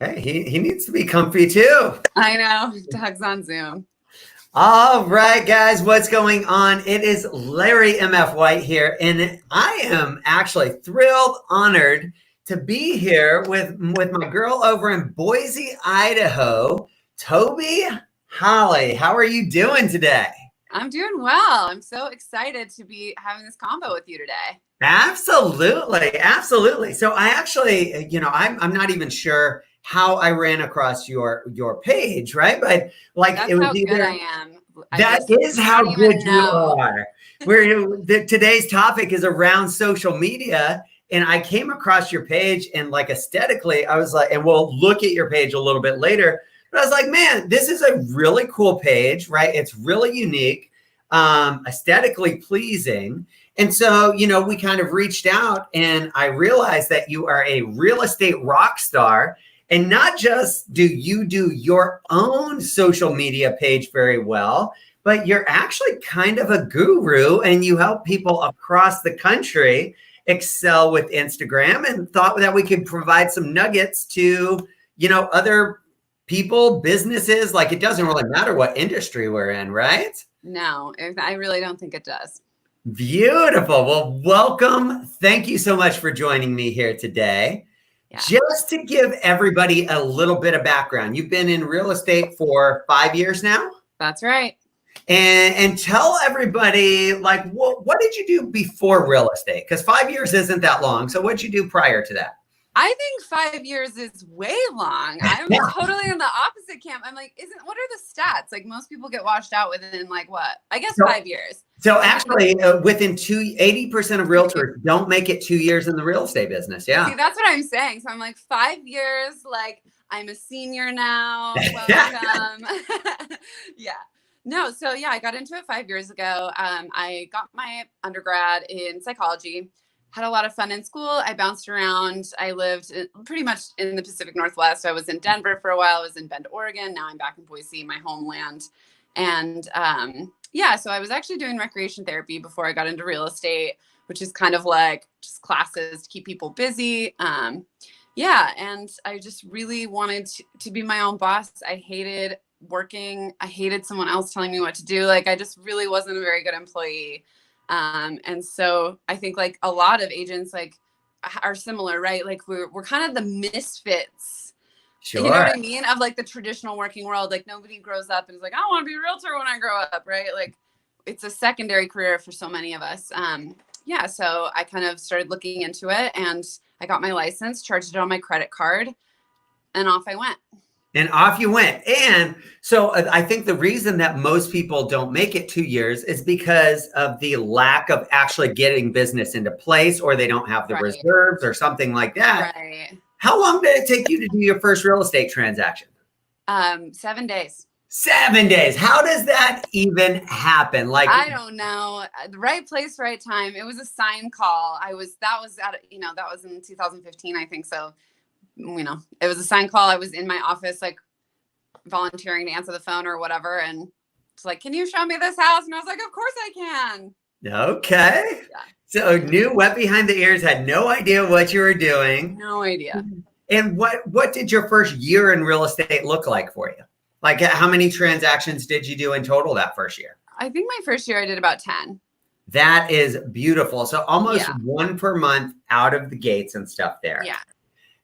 Hey, he needs to be comfy too. I know. Doug's on Zoom. All right, guys, what's going on? It is Larry MF White here, and I am actually thrilled, honored to be here with my girl over in Boise, Idaho, Toby Holly. How are you doing today? I'm doing well. I'm so excited to be having this combo with you today. Absolutely, absolutely. So I actually, I'm not even sure how I ran across your page, right? But like That's it was how good either I am. that is how don't good even you know. are. Today's topic is around social media, and I came across your page, and like aesthetically, I was like, and we'll look at your page a little bit later. But I was like, man, this is a really cool page, right? It's really unique, aesthetically pleasing. And so, we kind of reached out, and I realized that you are a real estate rock star. And not just do you do your own social media page very well, but you're actually kind of a guru, and you help people across the country excel with Instagram, and thought that we could provide some nuggets to, other people, businesses. Like, it doesn't really matter what industry we're in, right? No, I really don't think it does. Beautiful. Well, welcome. Thank you so much for joining me here today. Yeah. Just to give everybody a little bit of background, you've been in real estate for 5 years now? That's right. And tell everybody, like, what did you do before real estate? Because 5 years isn't that long. So what did you do prior to that? I think 5 years is way long. I'm totally in the opposite camp. I'm like, what are the stats? Like, most people get washed out within like what? I guess 5 years. So actually, within 80% of realtors don't make it 2 years in the real estate business. Yeah. See, that's what I'm saying. So I'm like 5 years, like I'm a senior now. Welcome. Yeah. No, so yeah, I got into it 5 years ago. I got my undergrad in psychology, had a lot of fun in school. I bounced around. I lived pretty much in the Pacific Northwest. I was in Denver for a while. I was in Bend, Oregon. Now I'm back in Boise, my homeland. And yeah, so I was actually doing recreation therapy before I got into real estate, which is kind of like just classes to keep people busy. Yeah, and I just really wanted to be my own boss. I hated working. I hated someone else telling me what to do. Like, I just really wasn't a very good employee. And so I think like a lot of agents like are similar, right? Like we're kind of the misfits. Sure. You know what I mean? Of like the traditional working world. Like nobody grows up and is like, I want to be a realtor when I grow up, right? Like it's a secondary career for so many of us. Yeah, so I kind of started looking into it, and I got my license, charged it on my credit card, and off I went. And off you went. And so I think the reason that most people don't make it 2 years is because of the lack of actually getting business into place, or they don't have the reserves or something like that. Right. How long did it take you to do your first real estate transaction? 7 days. 7 days. How does that even happen? Like, I don't know. The right place, right time. It was a sign call. That was in 2015, I think. So, it was a sign call. I was in my office, like volunteering to answer the phone or whatever. And it's like, can you show me this house? And I was like, of course I can. Okay. Yeah. So knew wet behind the ears, had no idea what you were doing. No idea. And what did your first year in real estate look like for you? Like, how many transactions did you do in total that first year? I think my first year I did about 10. That is beautiful. So almost one per month out of the gates and stuff there. Yeah.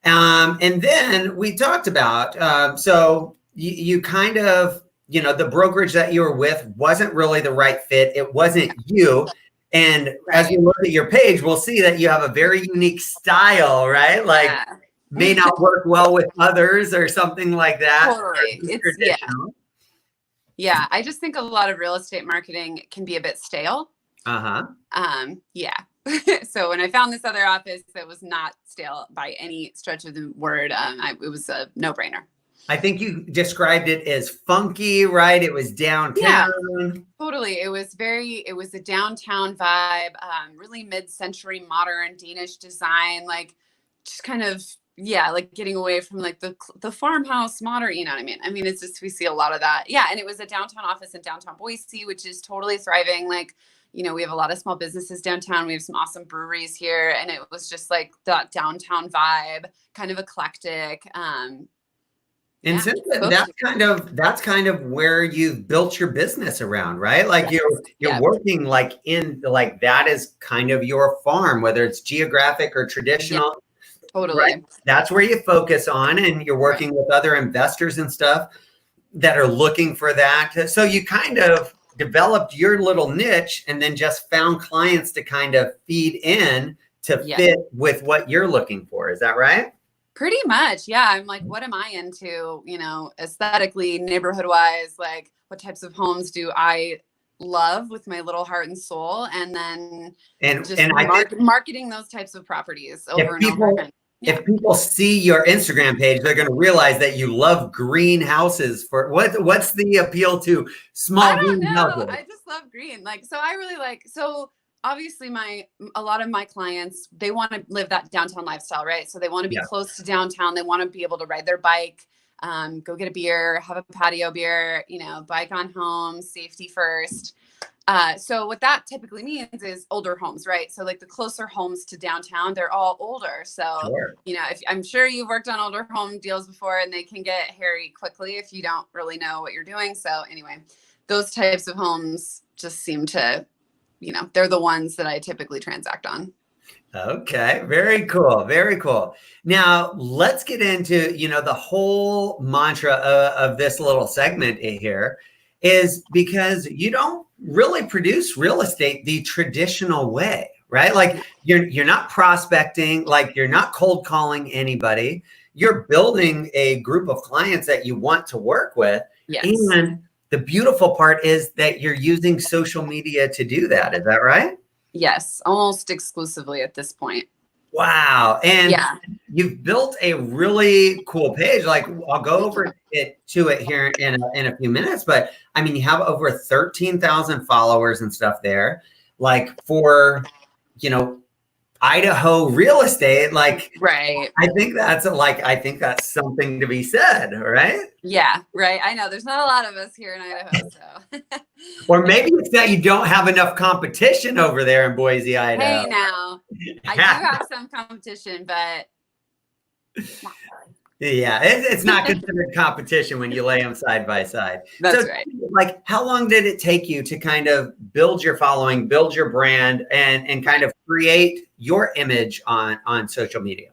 And then we talked about, so you kind of, the brokerage that you were with wasn't really the right fit. It wasn't you. And as we look at your page, we'll see that you have a very unique style, right? Like, may not work well with others or something like that. Totally. Yeah. I just think a lot of real estate marketing can be a bit stale. Yeah. So when I found this other office that was not stale by any stretch of the word, it was a no-brainer. I think you described it as funky, right? It was downtown. Yeah, totally. It was a downtown vibe, really mid-century modern Danish design, like just kind of, like getting away from like the farmhouse modern, you know what I mean? I mean, it's just, we see a lot of that. Yeah. And it was a downtown office in downtown Boise, which is totally thriving. Like, we have a lot of small businesses downtown. We have some awesome breweries here. And it was just like that downtown vibe, kind of eclectic. And Yeah. since then, Both. that's kind of where you've built your business around, right? Like Yes. you're Yeah. working like in like that is kind of your farm, whether it's geographic or Yeah. traditional, right? Totally. That's where you focus on, and you're Right. working with other investors and stuff that are looking for that. So you kind of developed your little niche and then just found clients to kind of feed in to Yeah. fit with what you're looking for. Is that right? Pretty much. Yeah. I'm like, what am I into, aesthetically, neighborhood wise? Like, what types of homes do I love with my little heart and soul? And then just And I think marketing those types of properties if over and over. people And yeah. if people see your Instagram page, they're going to realize that you love green houses. For what's the appeal to I small don't green know. houses? I just love green. Like, so I really like, so obviously a lot of my clients, they want to live that downtown lifestyle, right? So they want to be Yeah. close to downtown. They want to be able to ride their bike, go get a beer, have a patio beer, bike on home, safety first. So what that typically means is older homes, right? So like the closer homes to downtown, they're all older. So, Sure. if I'm sure you've worked on older home deals before, and they can get hairy quickly if you don't really know what you're doing. So anyway, those types of homes just seem to, they're the ones that I typically transact on. Okay, very cool, very cool. Now let's get into the whole mantra of this little segment here is because you don't really produce real estate the traditional way, right? Like you're not prospecting, like you're not cold calling anybody. You're building a group of clients that you want to work with, Yes. and the beautiful part is that you're using social media to do that. Is that right? Yes, almost exclusively at this point. Wow. And Yeah. you've built a really cool page. Like I'll go over it here in a few minutes, but I mean, you have over 13,000 followers and stuff there. Like for, Idaho real estate, like Right. I think that's something to be said, right? Yeah, right. I know there's not a lot of us here in Idaho, so. Or maybe it's that you don't have enough competition over there in Boise, Idaho. Hey, now I do have some competition, but not really. Yeah, it's not considered competition when you lay them side by side. That's So, right. like, how long did it take you to kind of build your following, build your brand, and kind of create your image on social media?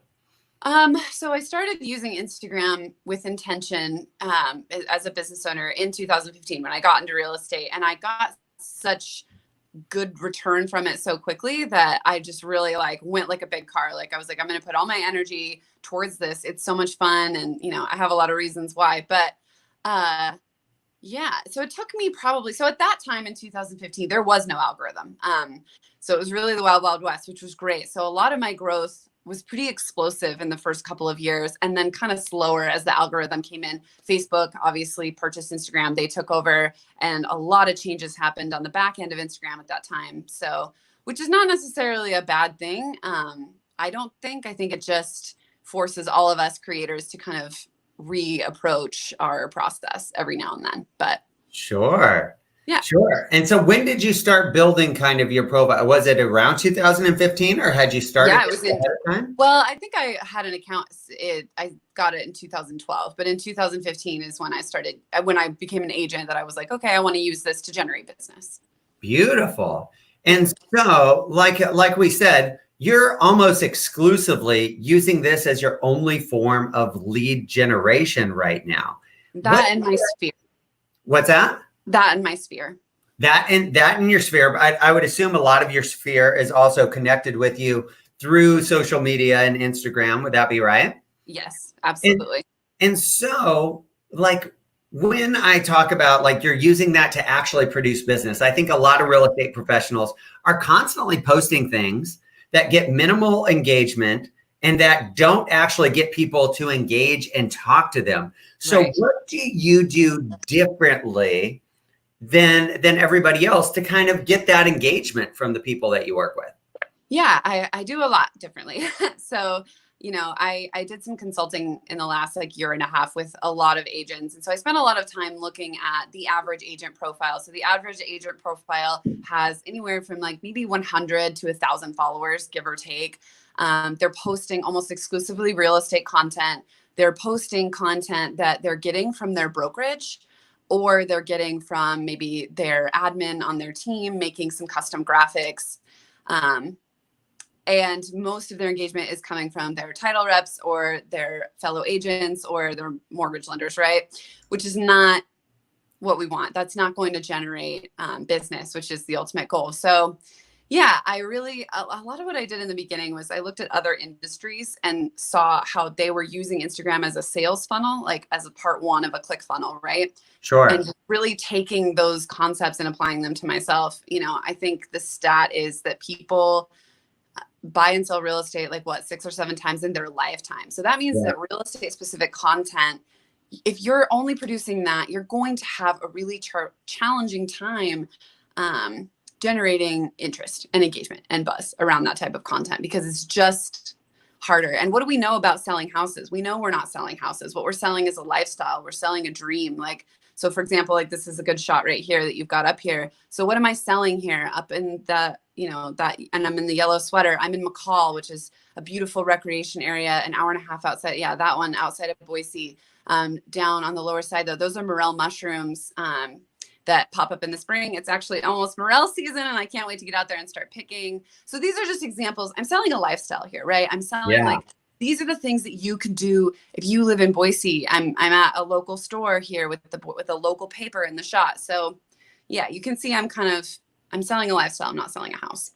So I started using Instagram with intention as a business owner in 2015 when I got into real estate, and I got such good return from it so quickly that I just really like went like a big car. Like I was like, I'm going to put all my energy towards this. It's so much fun. And, I have a lot of reasons why, but, yeah. So it took me so at that time in 2015, there was no algorithm. So it was really the wild, wild west, which was great. So a lot of my growth was pretty explosive in the first couple of years and then kind of slower as the algorithm came in. Facebook obviously purchased Instagram. They took over and a lot of changes happened on the back end of Instagram at that time. So, which is not necessarily a bad thing. I think it just forces all of us creators to kind of reapproach our process every now and then, but Sure. yeah. Sure. And so when did you start building kind of your profile? Was it around 2015 or had you started Yeah, it was ahead of time? well, I think I had an account. I got it in 2012, but in 2015 is when I became an agent that I was like, okay, I want to use this to generate business. Beautiful. And so, like we said, you're almost exclusively using this as your only form of lead generation right now. That and my sphere. What's that? That and my sphere. That in your sphere. But I would assume a lot of your sphere is also connected with you through social media and Instagram. Would that be right? Yes, absolutely. And so, like, when I talk about like you're using that to actually produce business, I think a lot of real estate professionals are constantly posting things that get minimal engagement and that don't actually get people to engage and talk to them. So Right. what do you do differently than everybody else to kind of get that engagement from the people that you work with? Yeah, I do a lot differently. So, I did some consulting in the last like year and a half with a lot of agents. And so I spent a lot of time looking at the average agent profile. So the average agent profile has anywhere from like maybe 100 to 1,000 followers, give or take. They're posting almost exclusively real estate content. they're posting content that they're getting from their brokerage, or they're getting from maybe their admin on their team making some custom graphics. And most of their engagement is coming from their title reps or their fellow agents or their mortgage lenders, right? Which is not what we want. That's not going to generate business, which is the ultimate goal. So yeah, a lot of what I did in the beginning was I looked at other industries and saw how they were using Instagram as a sales funnel, like as a part one of a click funnel, right? Sure. And really taking those concepts and applying them to myself. I think the stat is that people buy and sell real estate like 6 or 7 times in their lifetime. So that means that real estate specific content, if you're only producing that, you're going to have a really challenging time generating interest and engagement and buzz around that type of content, because it's just harder. And what do we know about selling houses? We know we're not selling houses. What we're selling is a lifestyle. We're selling a dream. So for example, this is a good shot right here that you've got up here. So what am I selling here up in the, and I'm in the yellow sweater. I'm in McCall, which is a beautiful recreation area, an hour and a half outside. Yeah, that one outside of Boise. Down on the lower side, though, those are morel mushrooms that pop up in the spring. It's actually almost morel season, and I can't wait to get out there and start picking. So these are just examples. I'm selling a lifestyle here, right? I'm selling these are the things that you can do if you live in Boise. I'm at a local store here with a local paper in the shot. So yeah, you can see I'm selling a lifestyle. I'm not selling a house.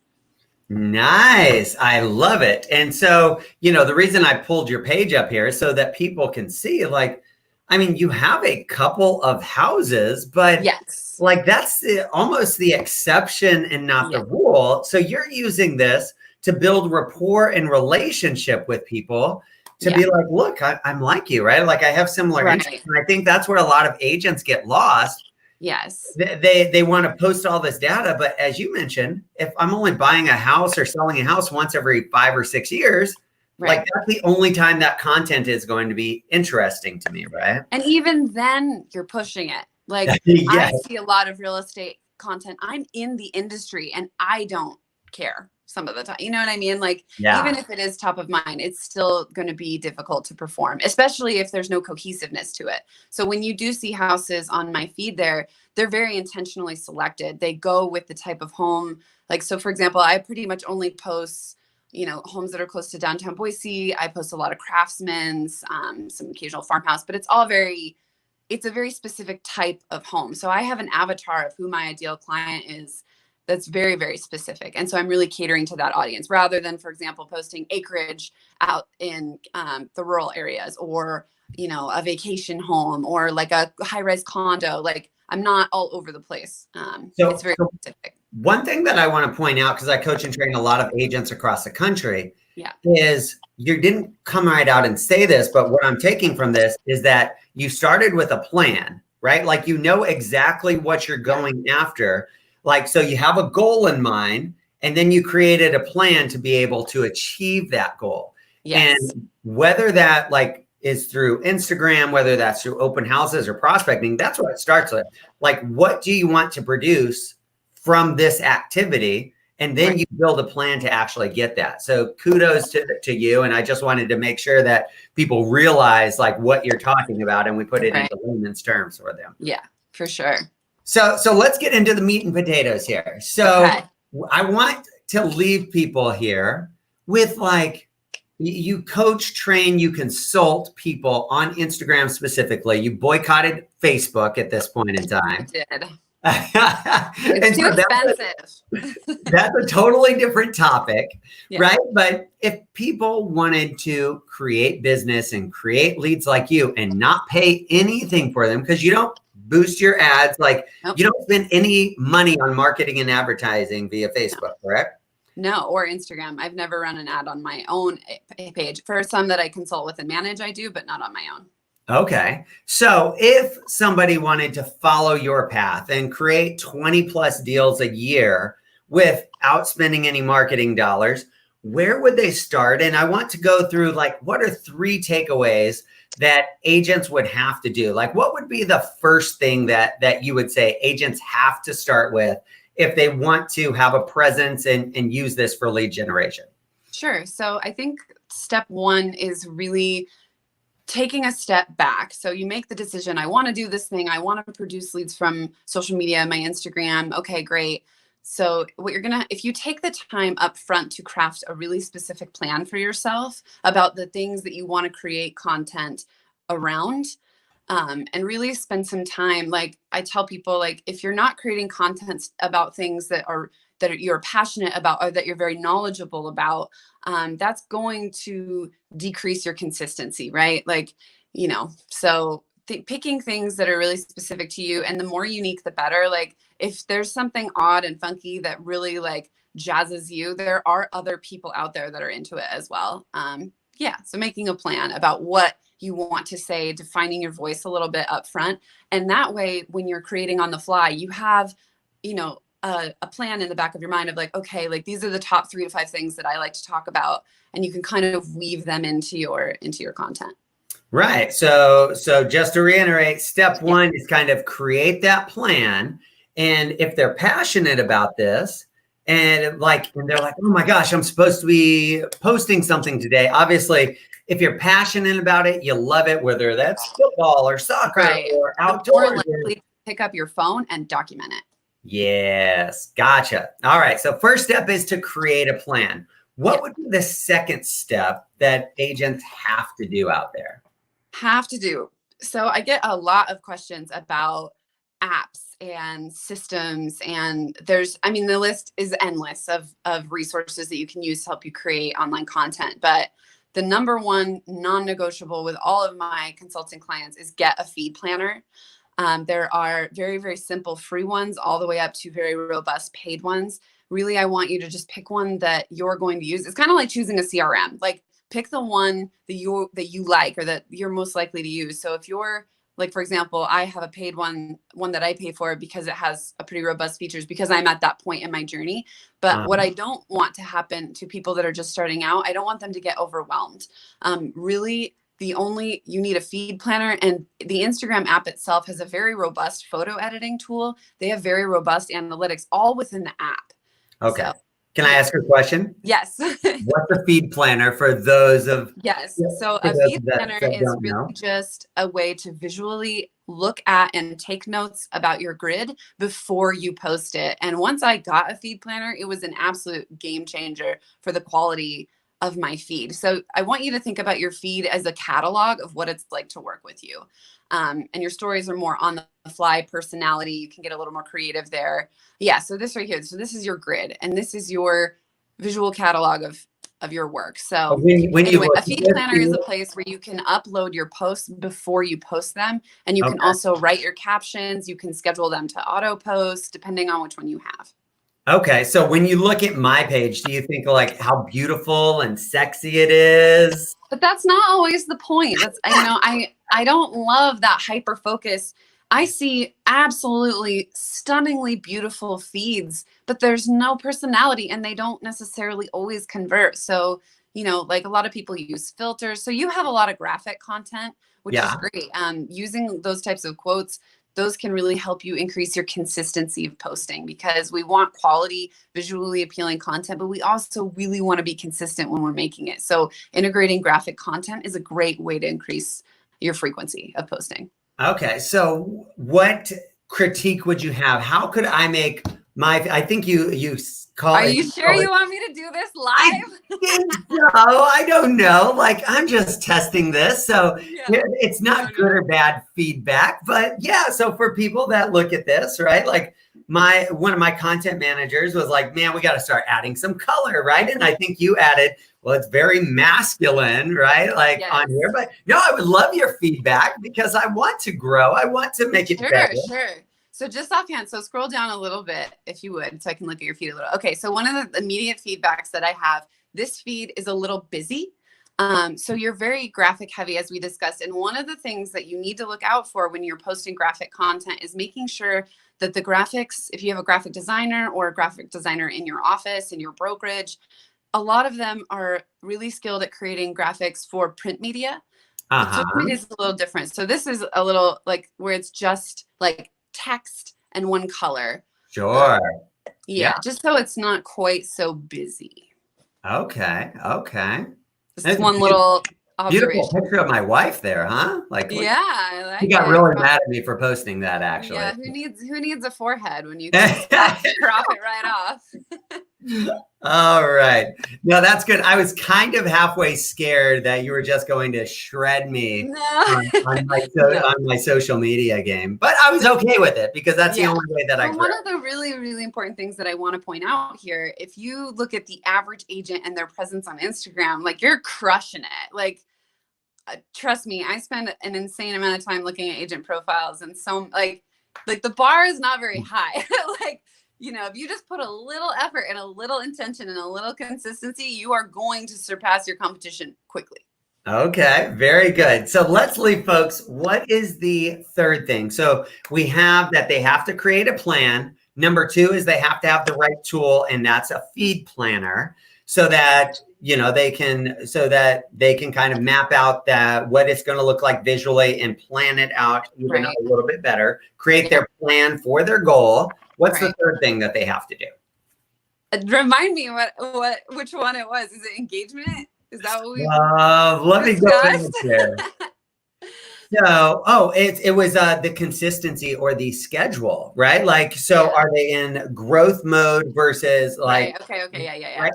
Nice. I love it. And so, the reason I pulled your page up here is so that people can see, you have a couple of houses, but yes, that's almost the exception and not the rule. So you're using this to build rapport and relationship with people, to be like, look, I'm like you, right? I have similar interests. And I think that's where a lot of agents get lost. Yes. They want to post all this data, but as you mentioned, if I'm only buying a house or selling a house once every 5 or 6 years, that's the only time that content is going to be interesting to me, right? And even then you're pushing it. I see a lot of real estate content. I'm in the industry and I don't care some of the time. You know what I mean? Even if it is top of mind, it's still going to be difficult to perform, especially if there's no cohesiveness to it. So when you do see houses on my feed they're very intentionally selected. They go with the type of home. So for example, I pretty much only post, homes that are close to downtown Boise. I post a lot of craftsmen's, some occasional farmhouse, but it's a very specific type of home. So I have an avatar of who my ideal client is that's very, very specific. And so I'm really catering to that audience rather than, for example, posting acreage out in the rural areas, or, a vacation home, or a high-rise condo. I'm not all over the place. It's very specific. One thing that I want to point out, because I coach and train a lot of agents across the country, is you didn't come right out and say this, but what I'm taking from this is that you started with a plan, right? Exactly what you're going after. So you have a goal in mind, and then you created a plan to be able to achieve that goal. Yes. And whether that is through Instagram, whether that's through open houses or prospecting, that's what it starts with. What do you want to produce from this activity? And then you build a plan to actually get that. So kudos to you. And I just wanted to make sure that people realize what you're talking about, and we put it into layman's terms for them. Yeah, for sure. So let's get into the meat and potatoes here. So I want to leave people here with you coach, train, you consult people on Instagram specifically. You boycotted Facebook at this point in time. I did. It's too expensive. That's a totally different topic, right? But if people wanted to create business and create leads like you and not pay anything for them, because you don't boost your ads, you don't spend any money on marketing and advertising via Facebook, correct? No, or Instagram. I've never run an ad on my own page. For some that I consult with and manage, I do, but not on my own. Okay. So if somebody wanted to follow your path and create 20 plus deals a year without spending any marketing dollars, where would they start? And I want to go through what are 3 takeaways that agents would have to do? What would be the first thing that you would say agents have to start with if they want to have a presence and use this for lead generation? Sure. So I think step 1 is really taking a step back. So you make the decision, I want to do this thing. I want to produce leads from social media, my Instagram. Okay, great. So what you're going to, if you take the time up front to craft a really specific plan for yourself about the things that you want to create content around, and really spend some time, like I tell people, like if you're not creating content about things that you're passionate about or that you're very knowledgeable about, that's going to decrease your consistency, right? Like, so picking things that are really specific to you, and the more unique, the better. Like if there's something odd and funky that really like jazzes you, there are other people out there that are into it as well. Yeah. So making a plan about what you want to say, defining your voice a little bit up front. And that way, when you're creating on the fly, you have, a plan in the back of your mind of like, okay, like these are the top 3 to 5 things that I like to talk about. And you can kind of weave them into your content. Right. So just to reiterate, step 1 is kind of create that plan. And if they're passionate about this and they're like, oh my gosh, I'm supposed to be posting something today. Obviously, if you're passionate about it, you love it, whether that's football or soccer or outdoors. More likely to pick up your phone and document it. Yes. Gotcha. All right. So first step is to create a plan. What would be the second step that agents have to do out there? So I get a lot of questions about apps and systems, and the list is endless of resources that you can use to help you create online content. But the number one non-negotiable with all of my consulting clients is get a feed planner. There are very, very simple free ones all the way up to very robust paid ones. Really, I want you to just pick one that you're going to use. It's kind of like choosing a CRM. Like pick the one that you like or that you're most likely to use. So if you're like, for example, I have a paid one that I pay for because it has a pretty robust features because I'm at that point in my journey. But what I don't want to happen to people that are just starting out, I don't want them to get overwhelmed. Really, you need a feed planner, and the Instagram app itself has a very robust photo editing tool. They have very robust analytics all within the app. Okay. So, can I ask a question? Yes. What's a feed planner for those of? Yes. So a feed planner is really just a way to visually look at and take notes about your grid before you post it. And once I got a feed planner, it was an absolute game changer for the quality of my feed. So I want you to think about your feed as a catalog of what it's like to work with you. And your stories are more on the fly personality. You can get a little more creative there. Yeah. So this right here. So this is your grid, and this is your visual catalog of your work. So a feed planner is a place where you can upload your posts before you post them. And you can also write your captions. You can schedule them to auto post depending on which one you have. Okay. So when you look at my page, do you think like how beautiful and sexy it is? But that's not always the point. I don't love that hyper focus. I see absolutely stunningly beautiful feeds, but there's no personality and they don't necessarily always convert. So, like a lot of people use filters. So you have a lot of graphic content, which is great. Using those types of quotes, those can really help you increase your consistency of posting, because we want quality, visually appealing content, but we also really want to be consistent when we're making it. So integrating graphic content is a great way to increase your frequency of posting. Okay. So what critique would you have? How could I make I think you call Are you sure you want me to do this live? I don't know. Like, I'm just testing this. So it's not good or bad feedback, but yeah. So for people that look at this, right? Like one of my content managers was like, man, we got to start adding some color, right? And I think you added, well, it's very masculine, right? Like on here, but no, I would love your feedback because I want to grow. I want to make it better. Sure. So just offhand, so scroll down a little bit if you would, so I can look at your feed a little. Okay, so one of the immediate feedbacks that I have, this feed is a little busy. So you're very graphic heavy, as we discussed. And one of the things that you need to look out for when you're posting graphic content is making sure that the graphics, if you have a graphic designer or a graphic designer in your office, in your brokerage, a lot of them are really skilled at creating graphics for print media. So it is a little different. So this is a little like where it's just like text and one color. Sure. Just so it's not quite so busy. Okay. Just one little Beautiful observation. picture of my wife there, huh? Like, Yeah, I he like got it. really mad at me for posting that, actually. Yeah, who needs a forehead when you can just crop it right off? All right. No, that's good. I was kind of halfway scared that you were just going to shred me No, no. on my social media game, but I was okay with it because that's the Yeah. only way that I But grew. one of the really, really important things that I want to point out here, if you look at the average agent and their presence on Instagram, like you're crushing it. Like, trust me, I spend an insane amount of time looking at agent profiles, and so like the bar is not very high. Like, if you just put a little effort and a little intention and a little consistency, you are going to surpass your competition quickly. Okay, very good. So let's leave, folks. What is the third thing? So we have that they have to create a plan. Number two is they have to have the right tool, and that's a feed planner, so that they can kind of map out that what it's going to look like visually and plan it out even Right. a little bit better. Create their plan for their goal. What's the Right. third thing that they have to do? Remind me which one it was. Is it engagement? Is that what we Let me go in discussed? there. So, it was the consistency or the schedule, right? Like, so Yeah. are they in growth mode versus like, Right. Okay. Yeah. right?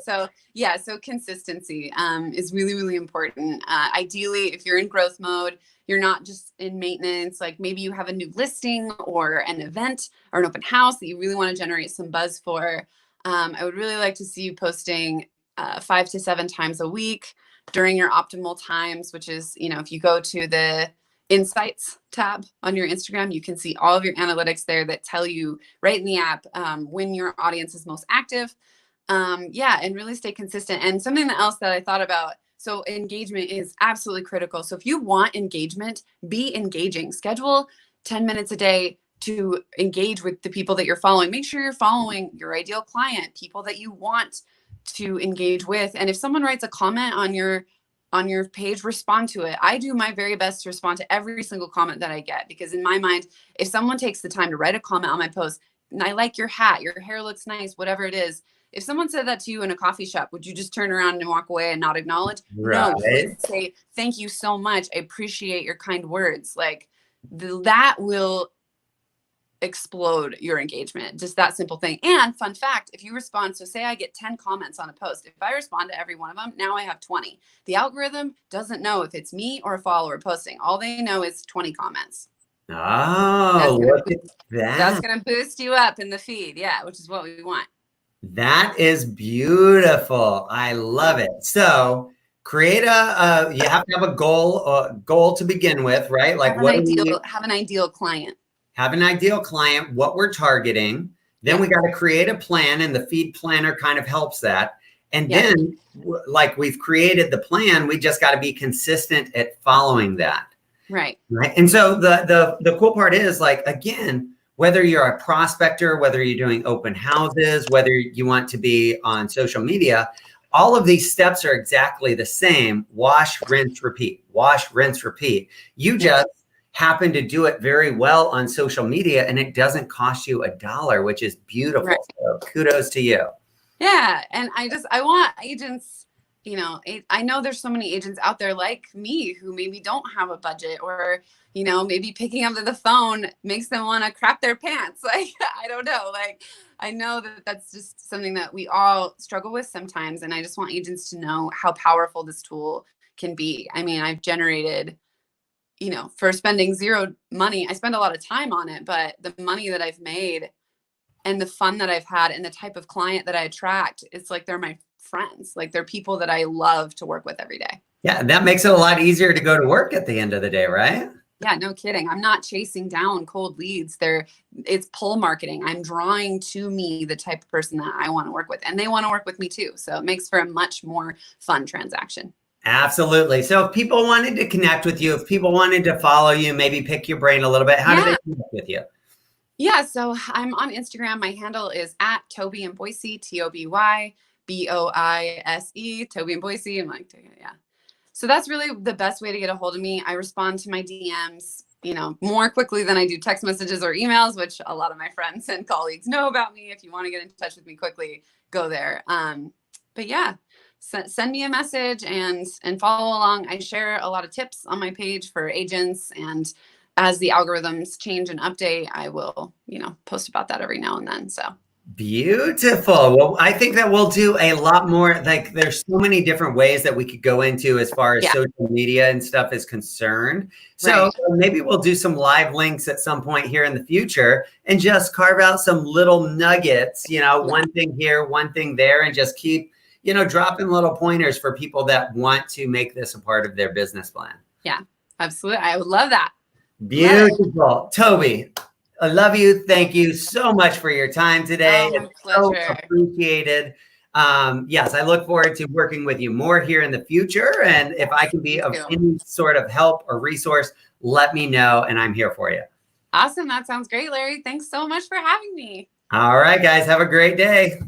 So consistency is really, really important. Ideally, if you're in growth mode, you're not just in maintenance. Like maybe you have a new listing or an event or an open house that you really want to generate some buzz for. I would really like to see you posting 5 to 7 times a week during your optimal times, which is, if you go to the Insights tab on your Instagram, you can see all of your analytics there that tell you right in the app when your audience is most active. And really stay consistent. And something else that I thought about, so engagement is absolutely critical. So if you want engagement, be engaging. Schedule 10 minutes a day to engage with the people that you're following. Make sure you're following your ideal client, people that you want to engage with. And if someone writes a comment on your page, respond to it. I do my very best to respond to every single comment that I get, because in my mind, if someone takes the time to write a comment on my post, and I like your hat, your hair looks nice, whatever it is. If someone said that to you in a coffee shop, would you just turn around and walk away and not acknowledge? Right. No, you would say, thank you so much. I appreciate your kind words. Like that will explode your engagement. Just that simple thing. And fun fact, if you respond, so say I get 10 comments on a post, if I respond to every one of them, now I have 20. The algorithm doesn't know if it's me or a follower posting. All they know is 20 comments. Oh, look at that. That's going to boost you up in the feed. Yeah, which is what we want. That is beautiful. I love it. So create you have to have a goal to begin with, right? Like have an ideal client. Have an ideal client, what we're targeting. Then we got to create a plan, and the feed planner kind of helps that. And then like we've created the plan, we just got to be consistent at following that. Right. And so the cool part is, like, again, whether you're a prospector, whether you're doing open houses, whether you want to be on social media, all of these steps are exactly the same. Wash, rinse, repeat. Wash, rinse, repeat. You just happen to do it very well on social media, and it doesn't cost you $1, which is beautiful. Right. So kudos to you. Yeah. And I want agents, I know there's so many agents out there like me who maybe don't have a budget, or, maybe picking up the phone makes them want to crap their pants. Like, I don't know. Like, I know that that's just something that we all struggle with sometimes. And I just want agents to know how powerful this tool can be. I mean, I've generated, for spending zero money, I spend a lot of time on it, but the money that I've made and the fun that I've had and the type of client that I attract, it's like they're my friends. Like they're people that I love to work with every day. Yeah, that makes it a lot easier to go to work at the end of the day, right? Yeah, no kidding. I'm not chasing down cold leads. It's pull marketing. I'm drawing to me the type of person that I want to work with, and they want to work with me too. So it makes for a much more fun transaction. Absolutely. So if people wanted to connect with you, if people wanted to follow you, maybe pick your brain a little bit, how do they connect with you? Yeah, so I'm on Instagram. My handle is at Toby and Boise, TOBYBOISE, Toby and Boise. I'm like, yeah. So that's really the best way to get a hold of me. I respond to my DMs, more quickly than I do text messages or emails, which a lot of my friends and colleagues know about me. If you want to get in touch with me quickly, go there. But yeah, send me a message and follow along. I share a lot of tips on my page for agents, and as the algorithms change and update, I will, post about that every now and then. So beautiful. Well, I think that we'll do a lot more. Like, there's so many different ways that we could go into as far as social media and stuff is concerned. So maybe we'll do some live links at some point here in the future and just carve out some little nuggets, one thing here, one thing there, and just keep, dropping little pointers for people that want to make this a part of their business plan. Yeah, absolutely. I would love that. Beautiful. Toby, I love you. Thank you so much for your time today. Oh, it's so appreciated. Yes, I look forward to working with you more here in the future. And if I can be of any sort of help or resource, let me know, and I'm here for you. Awesome. That sounds great, Larry. Thanks so much for having me. All right, guys. Have a great day.